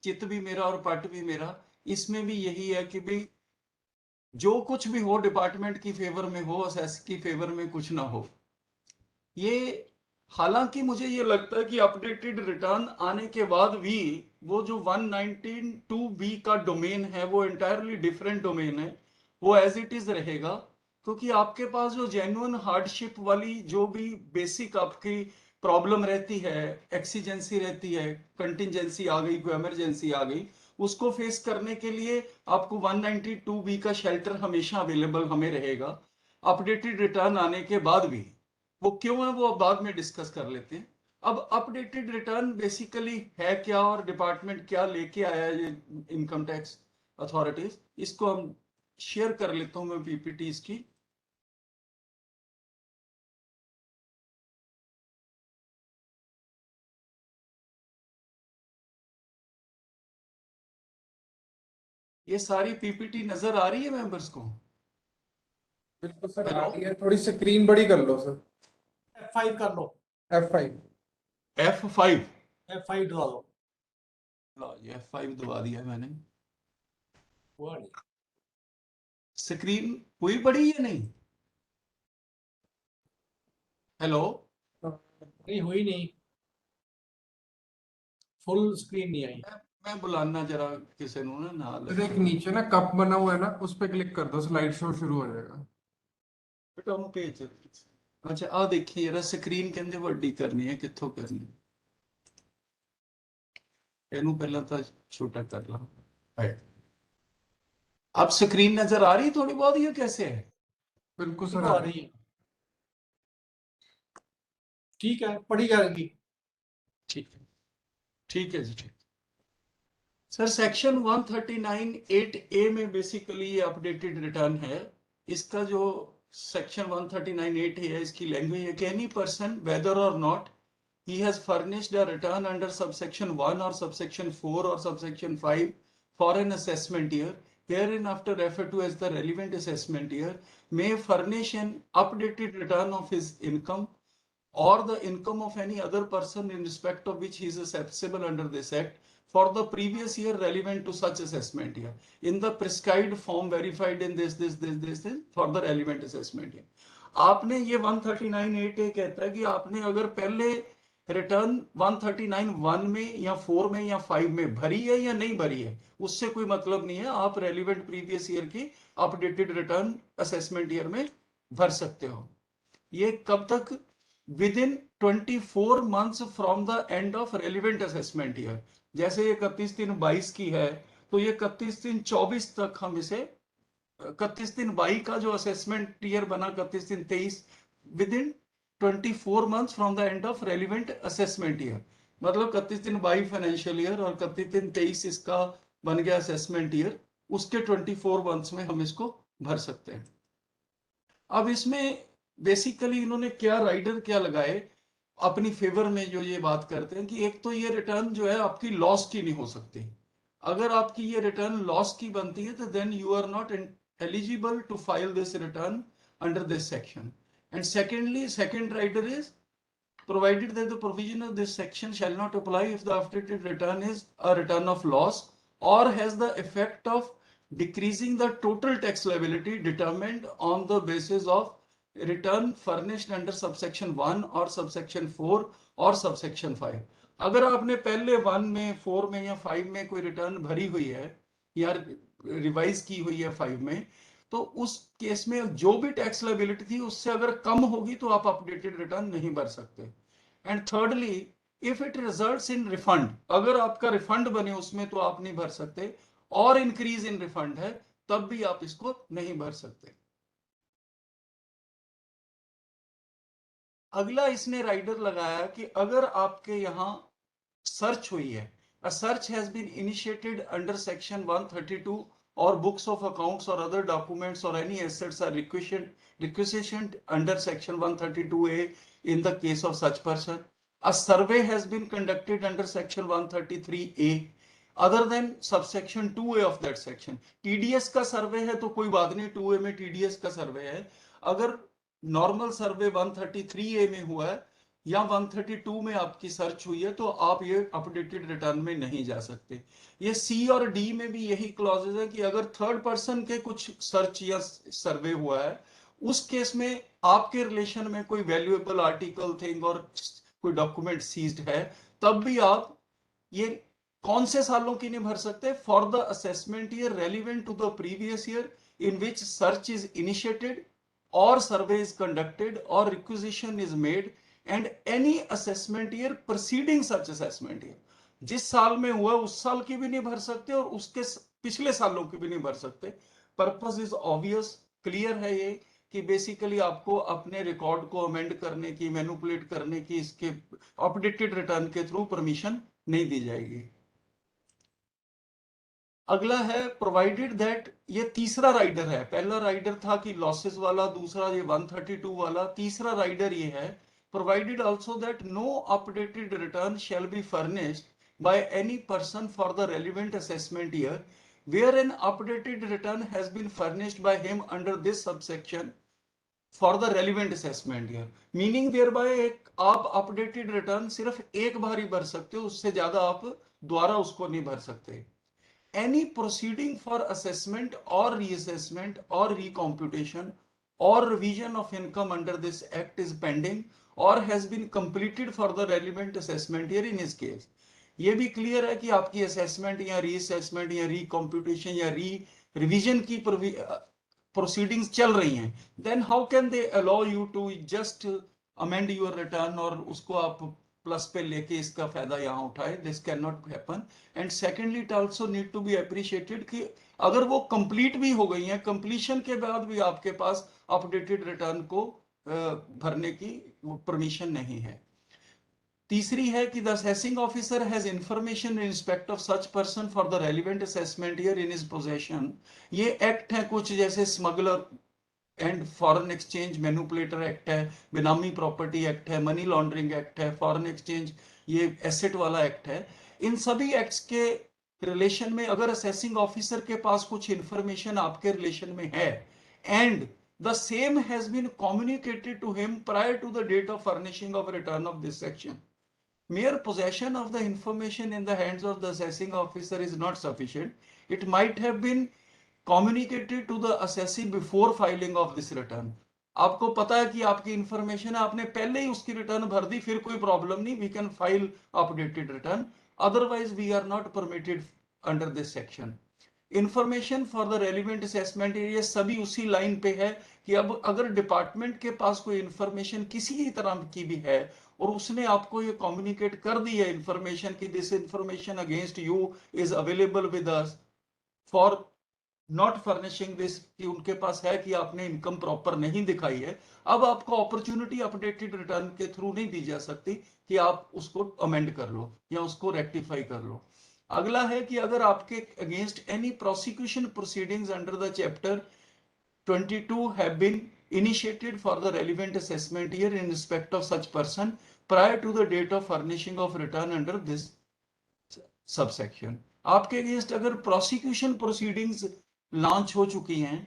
चित भी मेरा और पट भी मेरा। इसमें भी यही है कि भाई जो कुछ भी हो डिपार्टमेंट की फेवर में हो, असेस की फेवर में कुछ ना हो। ये हालांकि मुझे ये लगता है कि अपडेटेड रिटर्न आने के बाद भी वो जो 192B का डोमेन है वो एंटायरली डिफरेंट डोमेन है, वो एज इट इज रहेगा। क्योंकि आपके पास जो जेन्युइन हार्डशिप वाली जो भी बेसिक आपकी प्रॉब्लम रहती है, एक्सीजेंसी रहती है, कंटिजेंसी आ गई, कोई इमरजेंसी आ गई, उसको फेस करने के लिए आपको 192B का शेल्टर हमेशा अवेलेबल हमें रहेगा अपडेटेड रिटर्न आने के बाद भी। वो क्यों है वो अब बाद में डिस्कस कर लेते हैं। अब अपडेटेड रिटर्न बेसिकली है क्या और डिपार्टमेंट क्या लेके आया है, ये इनकम टैक्स अथॉरिटीज, इसको हम शेयर कर लेता हूं मैं पीपीटी इसकी। ये सारी पीपीटी नजर आ रही है मेंबर्स को? बिल्कुल सर, आ हेलो, रही है। थोड़ी स्क्रीन बड़ी कर लो सर। F5 कर लो, F5। F5। F5 दबा दो। लो ये F5 दबा दिया मैंने। हुआ नहीं। स्क्रीन हुई बड़ी या नहीं? हेलो, नहीं हुई नहीं, फुल स्क्रीन नहीं आई। मैं बुलाना जरा किसी नु ना नाल। एक नीचे ना कप बना हुआ है ना, उस पे क्लिक कर दो, स्लाइड शो शुरू हो जाएगा। बेटा ਉਹਨੂੰ ਭੇਜ। अच्छा आ देखिए जरा स्क्रीन कहते ਵੱਡੀ करनी है, कित्थों करनी है? ਇਹਨੂੰ ਪਹਿਲਾਂ ਤਾਂ छोटा कर ला। है। अब स्क्रीन नजर आ रही है थोड़ी बहुत, ये कैसे है? बिल्कुल तो सर, आ रही है, ठीक है, पढ़ी जाएगी। ठीक है, ठीक है जी, ठीक। सर सेक्शन 139(8)A में बेसिकली ये अपडेटेड रिटर्न है। इसका जो सेक्शन 139(8) है, इसकी लैंग्वेज है कि एनी पर्सन वेदर और not he has furnished a return under subsection 1 or subsection 4 or subsection 5 for an assessment year, hereinafter referred to as the relevant assessment year, may furnish an updated return of his income or the income of any other person in respect of which he is assessable under this act for the previous year relevant to such assessment year in the prescribed form verified in this for the relevant assessment year। आपने ये 139(8)A कहता है कि आपने अगर पहले return 139(1) में या 4 में या 5 में भरी है या नहीं भरी है, उससे कोई मतलब नहीं है। आप रेलिवेंट प्रीवियस ईयर की अपडेटेड रिटर्न असेसमेंट ईयर में भर सकते हो। ये कब तक? With in 24 months from the end of relevant assessment year. जैसे ये 31/3/22 की है तो ये 31/3/24 तक हम इसे 31/3/22 का जो असेसमेंट ईयर बना 31/3/23 with in 24 months from the end of relevant assessment year, मतलब 31/3/22 फाइनेंशियल ईयर और 31/3/23 इसका बन गया असेसमेंट ईयर, उसके 24 मंथ्स में हम इसको भर सकते हैं। अब इसमें बेसिकली इन्होंने क्या राइडर क्या लगाए अपनी फेवर में, जो ये बात करते हैं कि एक तो ये रिटर्न जो है आपकी लॉस की नहीं हो सकती। अगर आपकी ये रिटर्न लॉस की बनती है तो then you are not eligible to file this return under this section. And secondly, second rider is provided that the provision of this section shall not apply if the updated return is a return of loss or has the effect of decreasing the total tax liability determined on the basis of return furnished under subsection 1 or subsection 4 और subsection 5। अगर आपने पहले 1 में, 4 में या 5 में कोई return भरी हुई है या रिवाइज की हुई है 5 में, तो उस केस में जो भी टैक्स लायबिलिटी थी उससे अगर कम होगी तो आप अपडेटेड रिटर्न नहीं भर सकते। And thirdly, if it results in refund, अगर आपका रिफंड बने उसमें तो आप नहीं भर सकते, और इंक्रीज इन रिफंड है तब भी आप इसको नहीं भर सकते। अगला इसने राइडर लगाया कि अगर आपके यहां सर्च हुई है, a search has been initiated under section 132 or books of accounts or other documents or any assets are requisitioned under section 132A in the case of such person, a survey has been conducted under section 133A other than subsection 2A of that section। TDS का सर्वे है तो कोई बात नहीं, 2A में TDS का सर्वे है। अगर नॉर्मल सर्वे 133A में हुआ है या 132 में आपकी सर्च हुई है तो आप ये अपडेटेड रिटर्न में नहीं जा सकते। ये सी और डी में भी यही क्लॉजेज है कि अगर थर्ड पर्सन के कुछ सर्च या सर्वे हुआ है, उस केस में आपके रिलेशन में कोई वैल्यूएबल आर्टिकल थिंग और कोई डॉक्यूमेंट सीज्ड है, तब भी आप ये कौन से सालों की नहीं भर सकते? For the assessment year relevant to the previous year in which search is initiated और सर्वे इज कंडक्टेड और requisition is made and any assessment year preceding such assessment year. जिस साल में हुआ उस साल की भी नहीं भर सकते और उसके पिछले सालों की भी नहीं भर सकते। पर्पस इज ऑब्वियस, क्लियर है ये कि बेसिकली आपको अपने रिकॉर्ड को अमेंड करने की, मैनिपुलेट करने की इसके अपडेटेड रिटर्न के थ्रू परमिशन नहीं दी जाएगी। अगला है प्रोवाइडेड दैट, ये तीसरा राइडर है। पहला राइडर था कि लॉसेस वाला, दूसरा ये 132 वाला, तीसरा राइडर ये है provided also that no updated return shall be furnished by any person for the relevant assessment year where an updated return has been furnished by him under this subsection for the relevant assessment year, meaning thereby एक आप updated return सिर्फ एक बार ही भर सकते हो, उससे ज्यादा आप दोबारा उसको नहीं भर सकते। Any proceeding for assessment or reassessment or recomputation or revision of income under this act is pending or has been completed for the relevant assessment year in his case। ये भी क्लियर है कि आपकी असेसमेंट या reassessment या रिकॉम्प्यूटेशन या revision की proceedings चल रही हैं, then how can they allow you to just amend your return और उसको आप प्लस पे लेके इसका फायदा यहाँ उठाए? This can not happen. And secondly it also need to be appreciated कि अगर वो कंप्लीट भी हो गई हैं, कंप्लीशन के बाद भी आपके पास अपडेटेड रिटर्न को भरने की परमिशन नहीं है। तीसरी है कि the assessing officer has information in respect of such person for the relevant assessment year in his possession. ये एक्ट है कुछ जैसे smuggler and foreign exchange manipulator act है, बेनामी प्रॉपर्टी एक्ट है, मनी लॉन्ड्रिंग एक्ट है, फॉरेन एक्सचेंज ये asset वाला एक्ट है। इन सभी एक्ट्स के रिलेशन में अगर असेसिंग ऑफिसर के पास कुछ इंफॉर्मेशन आपके रिलेशन में है and the same has been communicated to him prior to the date of furnishing of return of this section, mere possession of the information in the hands of the assessing officer is not sufficient. It might have been communicated to the assessee before filing of this return. आपको पता है कि आपकी information है, आपने पहले ही उसकी return भर दी, फिर कोई प्रॉब्लम नहीं, we can file updated return, otherwise we are not permitted under this section. Information for the relevant assessment, ये सभी उसी लाइन पे है कि अब अगर डिपार्टमेंट के पास कोई इंफॉर्मेशन किसी तरह की भी है और उसने आपको ये कम्युनिकेट कर दी है इंफॉर्मेशन कि this information against you is available with us for not furnishing this, कि उनके पास है कि आपने इनकम प्रॉपर नहीं दिखाई है, अब आपको अपॉर्चुनिटी अपडेटेड रिटर्न के थ्रू नहीं दी जा सकती कि आप उसको अमेंड कर लो या उसको रेक्टिफाई कर लो। अगला है कि अगर आपके against any prosecution proceedings under the chapter 22 have been initiated for the relevant assessment year in respect of such person prior to the date of furnishing of return under this subsection। आपके against अगर prosecution proceedings launch हो चुकी हैं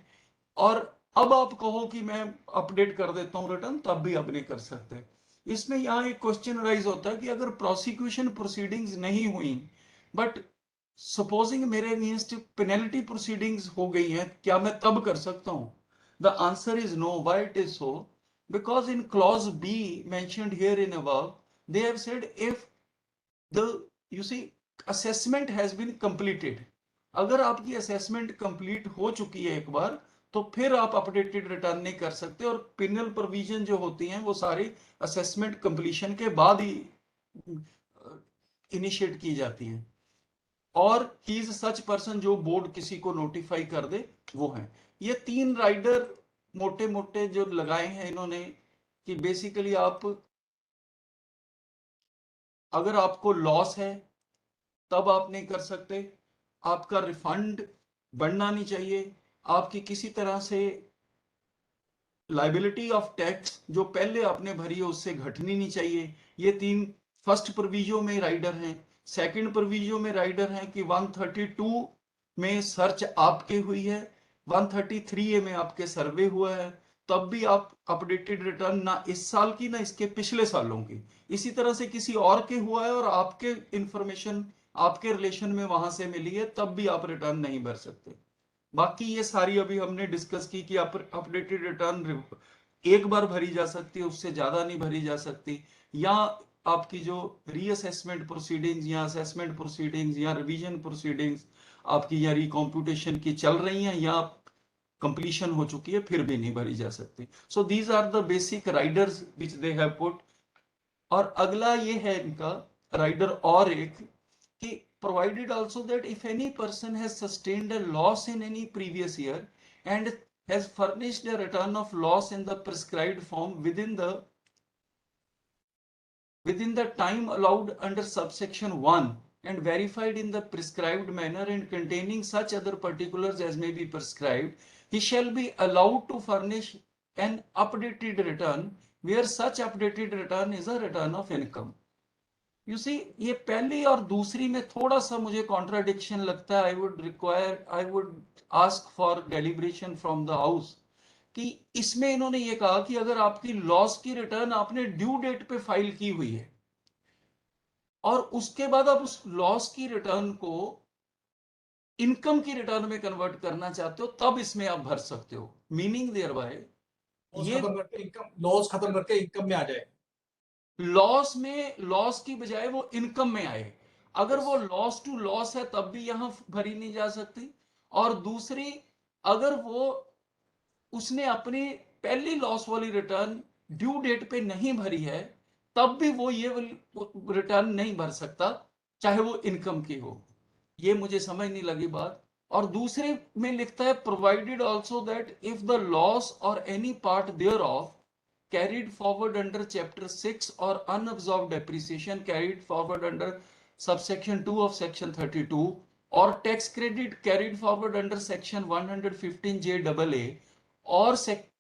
और अब आप कहो कि मैं अपडेट कर देता हूं रिटर्न, तब भी अब नहीं कर सकते। इसमें यहाँ एक क्वेश्चन राइज होता है कि अगर प्रोसिक्यूशन प्रोसीडिंग्स नहीं हुई बट सपोजिंग मेरे अगेंस्ट पेनल्टी प्रोसीडिंग्स हो गई हैं, क्या मैं तब कर सकता हूं? The answer is no. Why it is so? Because in clause B mentioned here in above they have said if the you see assessment has been completed, अगर आपकी असेसमेंट कंप्लीट हो चुकी है एक बार तो फिर आप अपडेटेड रिटर्न नहीं कर सकते, और पिनल प्रोविजन जो होती हैं वो सारी असेसमेंट कंप्लीशन के बाद ही इनिशिएट की जाती हैं, और ही इज सच पर्सन जो बोर्ड किसी को नोटिफाई कर दे वो है। ये तीन राइडर मोटे मोटे जो लगाए हैं इन्होंने कि बेसिकली आप अगर आपको लॉस है तब आप नहीं कर सकते, आपका रिफंड बढ़ना नहीं चाहिए, आपकी किसी तरह से लाइबिलिटी ऑफ टैक्स जो पहले आपने भरी है उससे घटनी नहीं चाहिए। ये तीन फर्स्ट प्रोविजो में राइडर हैं। सेकंड प्रोविजो में राइडर हैं कि 132 में सर्च आपके हुई है, 133A में आपके सर्वे हुआ है, तब भी आप अपडेटेड रिटर्न ना इस साल की ना इसके पिछले सालों की, इसी तरह से किसी और के हुआ है और आपके इंफॉर्मेशन आपके रिलेशन में वहां से मिली है, तब भी आप रिटर्न नहीं भर सकते। बाकी ये सारी अभी हमने डिस्कस की कि अपडेटेड रिटर्न एक बार भरी जा सकती है, उससे ज्यादा नहीं भरी जा सकती, या आपकी जो रीअसेसमेंट प्रोसीडिंग्स या असेसमेंट प्रोसीडिंग्स या रिवीजन प्रोसीडिंग्स आपकी या रिकॉम्प्यूटेशन की चल रही हैं या कंप्लीशन हो चुकी है, फिर भी नहीं भरी जा सकती। So these are the basic riders which they have put. और अगला ये है इनका राइडर और एक कि provided also that if any person has sustained a loss in any previous year and has furnished a return of loss in the prescribed form within the time allowed under subsection 1 and verified in the prescribed manner and containing such other particulars as may be prescribed, he shall be allowed to furnish an updated return where such updated return is a return of income. You see, ये पहली और दूसरी में थोड़ा सा मुझे contradiction लगता है। I would ask for deliberation from the house कि इसमें इन्होंने ये कहा कि अगर आपकी लॉस की रिटर्न आपने ड्यू डेट पे फाइल की हुई है और उसके बाद आप उस लॉस की रिटर्न को इनकम की रिटर्न में कन्वर्ट करना चाहते हो, तब इसमें आप भर सकते हो। मीनिंग देयर बाय ये खत्म करके इनकम, लॉस खत्म करके इनकम में आ जाए, लॉस की बजाय वो इनकम में आए। अगर वो लॉस टू लॉस है तब भी यहां भरी नहीं जा सकती। और दूसरी, अगर वो उसने अपनी पहली लॉस वाली रिटर्न ड्यू डेट पे नहीं भरी है, तब भी वो ये रिटर्न नहीं भर सकता, चाहे वो इनकम की हो। ये मुझे समझ नहीं लगी बात। और दूसरे में लिखता है provided also that if the loss और any part thereof carried forward under chapter 6 or unabsorbed depreciation carried forward under subsection 2 of section 32 or tax credit carried forward under section 115JAA or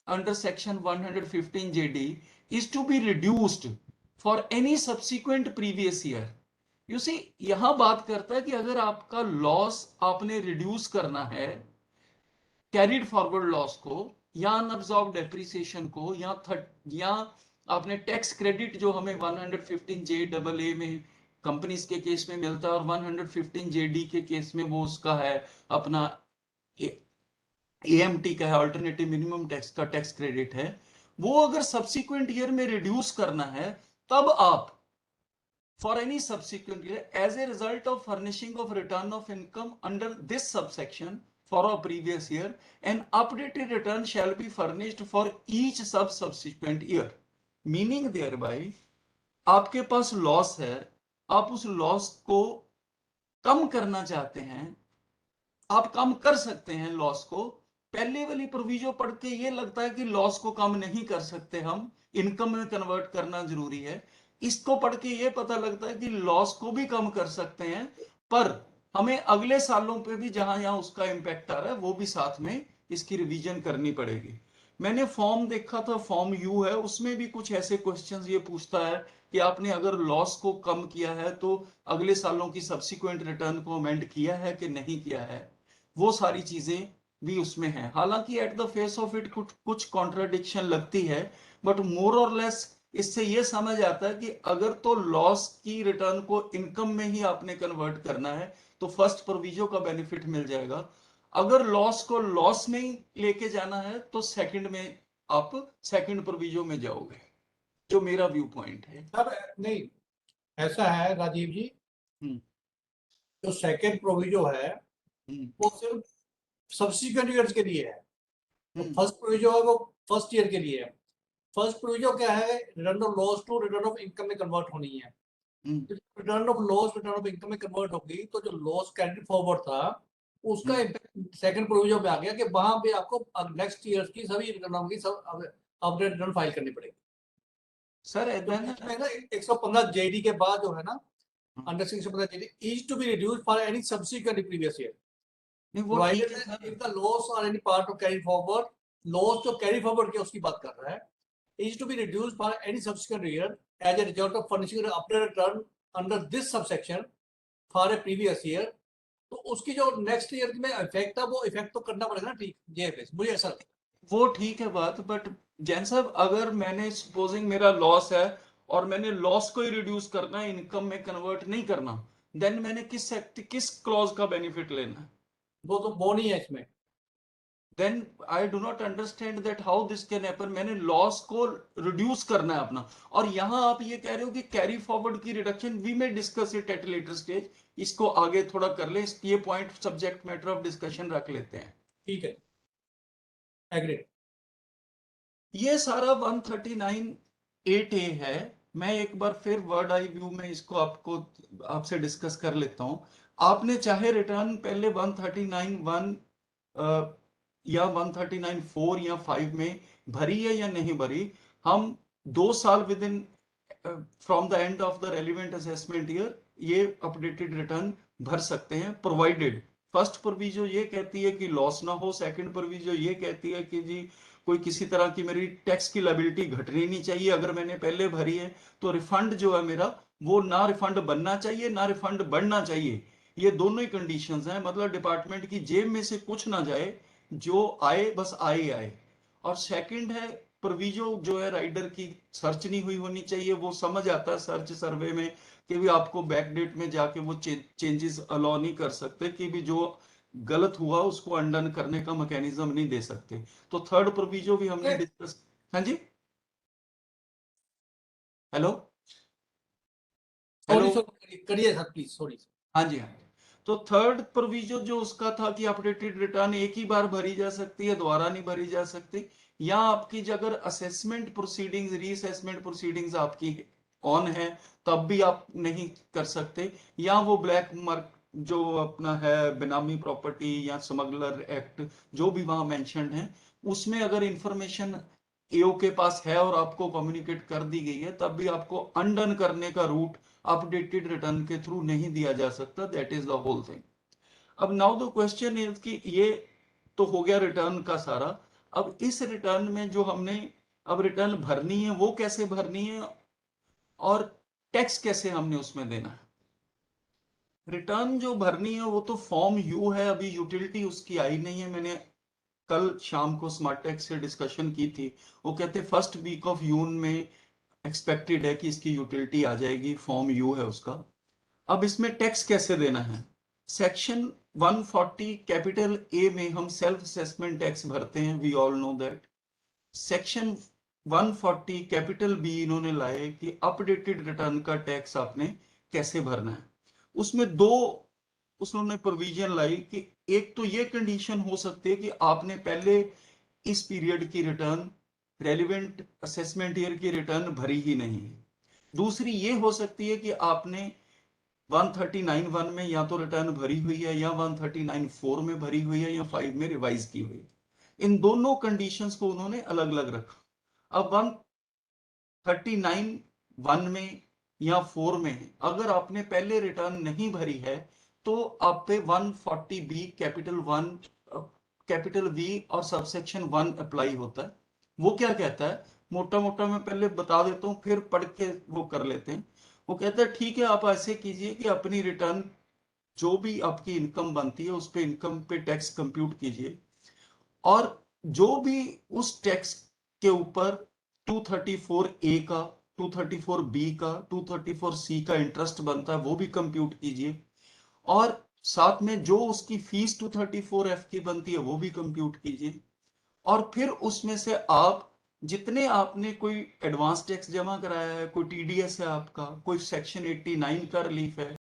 under section 115JD is to be reduced for any subsequent previous year. You see, यहां बात करता है कि अगर आपका loss आपने reduce करना है कैरिड फॉरवर्ड लॉस को या अनअब्सॉर्ब डेप्रिसिएशन को या आपने टैक्स क्रेडिट जो हमें 115JAA में कंपनीज के केस में मिलता है और 115JD के केस में वो उसका है अपना AMT का है, अल्टरनेटिव मिनिमम टैक्स का टैक्स क्रेडिट है, वो अगर सब्सिक्वेंट ईयर में रिड्यूस करना है, तब आप for any subsequent year as a result of furnishing of return of income under this subsection for a previous year, an updated return shall be furnished for each subsequent year. Meaning thereby, आपके पास loss है, आप उस loss को कम करना चाहते हैं, आप कम कर सकते हैं लॉस को। पहले वाली प्रोविजन पढ़ के ये लगता है कि लॉस को कम नहीं कर सकते, हम इनकम में कन्वर्ट करना जरूरी है। इसको पढ़ के ये पता लगता है कि लॉस को भी कम कर सकते हैं, पर हमें अगले सालों पे भी जहां जहां उसका इंपैक्ट आ रहा है वो भी साथ में इसकी रिवीजन करनी पड़ेगी। मैंने फॉर्म देखा था, फॉर्म यू है, उसमें भी कुछ ऐसे क्वेश्चंस ये पूछता है कि आपने अगर लॉस को कम किया है तो अगले सालों की सब्सिक्वेंट रिटर्न को अमेंड किया है कि नहीं किया है, वो सारी चीजें भी उसमें है। हालांकि at the face of it कुछ कॉन्ट्राडिक्शन लगती है, बट मोर और लेस इससे ये समझ आता है कि अगर तो लॉस की रिटर्न को इनकम में ही आपने कन्वर्ट करना है तो फर्स्ट प्रोविजन का बेनिफिट मिल जाएगा। अगर लॉस को लॉस में ही लेके जाना है तो सेकंड में आप सेकंड प्रोविजन में जाओगे, जो मेरा व्यू पॉइंट है। सर नहीं, ऐसा है राजीव जी, जो सेकंड प्रोविजन है वो सिर्फ सब्सिक्वेंट ईयर्स के लिए है। फर्स्ट प्रोविजन है वो फर्स्ट ईयर के लिए है। फर्स्ट प्रोविजन क्या है, return of loss to return of income में कन्वर्ट होनी है। Return of loss return of income में कन्वर्ट होगी तो जो लॉस कैरिड फॉरवर्ड था उसका इम्पैक्ट सेकंड प्रोविजन में आ गया कि वहां पे आपको नेक्स्ट ईयर की सभी रिटर्न की सब अपडेट रिटर्न फाइल करनी पड़ेगी। सर ना 115 जेडी के बाद जो है ना, under 115 JD is to be reduced for any subsequent previous year provided that if the loss or any part of carry forward, loss जो carry forward के उसकी बात कर रहा है, is to be reduced for any subsequent year as a result of furnishing an updated return under this subsection for a previous year। तो उसकी जो नेक्स्ट ईयर में इफेक्ट है वो इफेक्ट तो करना पड़ेगा ना, ठीक ये मुझे ऐसा लगता है। वो ठीक है बात, बट जैन साहब अगर मैंने सपोजिंग मेरा लॉस है और मैंने लॉस को ही रिड्यूस करना है, इनकम में कन्वर्ट नहीं करना, देन मैंने किस क्लॉज का बेनिफिट लेना है? वो नहीं है इसमें। Then I do not understand that how this can happen. मैंने लॉस को रिड्यूस करना है अपना, और यहां आप ये कह रहे हो कि कैरी फॉरवर्ड की reduction, we may discuss it at later stage. इसको आगे थोड़ा कर ले, ये point subject matter of discussion रख लेते हैं। ठीक है, एग्री। ये सारा 139(8)(a) है। मैं एक बार फिर वर्ड आई व्यू में इसको आपसे डिस्कस कर लेता हूं। आपने चाहे रिटर्न पहले 139(1) या 139(4) या 5 में भरी है या नहीं भरी, हम 2 साल with in from the end of the relevant assessment year ये अपडेटेड रिटर्न भर सकते हैं, प्रोवाइडेड फर्स्ट प्रोविजो ये कहती है कि लॉस ना हो, सेकंड प्रोविजो ये कहती है कि जी कोई किसी तरह की मेरी टैक्स की लायबिलिटी घटनी नहीं चाहिए, अगर मैंने पहले भरी है तो रिफंड जो है मेरा वो ना रिफंड बनना चाहिए ना रिफंड बढ़ना चाहिए। ये दोनों ही कंडीशंस हैं, मतलब डिपार्टमेंट की जेब में से कुछ ना जाए, जो आए बस आए आए। और सेकंड है प्रोविजो जो है राइडर की सर्च नहीं हुई होनी चाहिए। वो समझ आता है सर्च सर्वे में कि भी आपको बैकडेट में जाके वो चेंजेस अलाउ नहीं कर सकते, कि भी जो गलत हुआ उसको अंडन करने का मैकेनिज्म नहीं दे सकते। तो थर्ड प्रोविजो भी हमने डिस्कस। हाँ जी, हेलो सॉरी हेलो, करिए सर प्लीज, सॉरी। हाँ जी हाँ। तो थर्ड प्रोविजन जो उसका था कि अपडेटेड रिटर्न एक ही बार भरी जा सकती है, दोबारा नहीं भरी जा सकती, या आपकी अगर असेसमेंट प्रोसीडिंग्स रीअसेसमेंट प्रोसीडिंग्स आपकी ऑन है तब भी आप नहीं कर सकते, या वो ब्लैक मार्क जो अपना है बेनामी प्रॉपर्टी या स्मगलर एक्ट जो भी वहां मेंशन्ड है, उसमें अगर इंफॉर्मेशन एओ के पास है और आपको कम्युनिकेट कर दी गई है, तब भी आपको अनडन करने का रूट अपडेटेड रिटर्न के थ्रू नहीं दिया जा सकता। That is the whole thing. अब नाउ द क्वेश्चन इज कि ये तो हो गया रिटर्न का सारा। अब इस रिटर्न में जो हमने अब रिटर्न भरनी है वो कैसे भरनी है, और टैक्स कैसे हमने उसमें देना है। रिटर्न जो भरनी है वो तो फॉर्म यू है, अभी यूटिलिटी उसकी आई नहीं है। मैंने कल शाम को स्मार्ट टैक्स से डिस्कशन की थी, वो कहते फर्स्ट वीक ऑफ जून में एक्सपेक्टेड है कि इसकी यूटिलिटी आ जाएगी, फॉर्म यू है उसका। अब इसमें टैक्स कैसे देना है। सेक्शन 140 कैपिटल ए में हम सेल्फ असेसमेंट टैक्स भरते हैं, we all know that. Section 140 capital B इन्होंने लाए कि अपडेटेड रिटर्न का टैक्स आपने कैसे भरना है। उसमें दो उसने प्रोविजन लाई कि एक तो ये कंडीशन हो सकती है कि आपने पहले इस पीरियड की रिटर्न, रेलिवेंट असेसमेंट ईयर की रिटर्न भरी ही नहीं है। दूसरी ये हो सकती है कि आपने 139(1) में या तो रिटर्न भरी हुई है, या 139(4) में भरी हुई है, या 5 में रिवाइज की हुई है। इन दोनों कंडीशंस को उन्होंने अलग अलग रखा। अब 139(1) में या 4 में अगर आपने पहले रिटर्न नहीं भरी है तो आप पे 140(b) कैपिटल 1 कैपिटल वी और सबसेक्शन 1 अप्लाई होता है। वो क्या कहता है, मोटा मोटा मैं पहले बता देता हूं फिर पढ़ के वो कर लेते हैं। वो कहता है ठीक है आप ऐसे कीजिए कि अपनी रिटर्न जो भी आपकी इनकम बनती है उस पे इनकम पे टैक्स कंप्यूट कीजिए, और जो भी उस टैक्स के ऊपर 234(a) का, 234(b) का, 234(c) का इंटरेस्ट बनता है वो भी कंप्यूट कीजिए, और साथ में जो उसकी फीस 234(f) की बनती है वो भी कंप्यूट कीजिए। और फिर उसमें से आप जितने आपने कोई एडवांस टैक्स जमा कराया है, कोई टीडीएस है आपका, कोई सेक्शन 89 का रिलीफ है,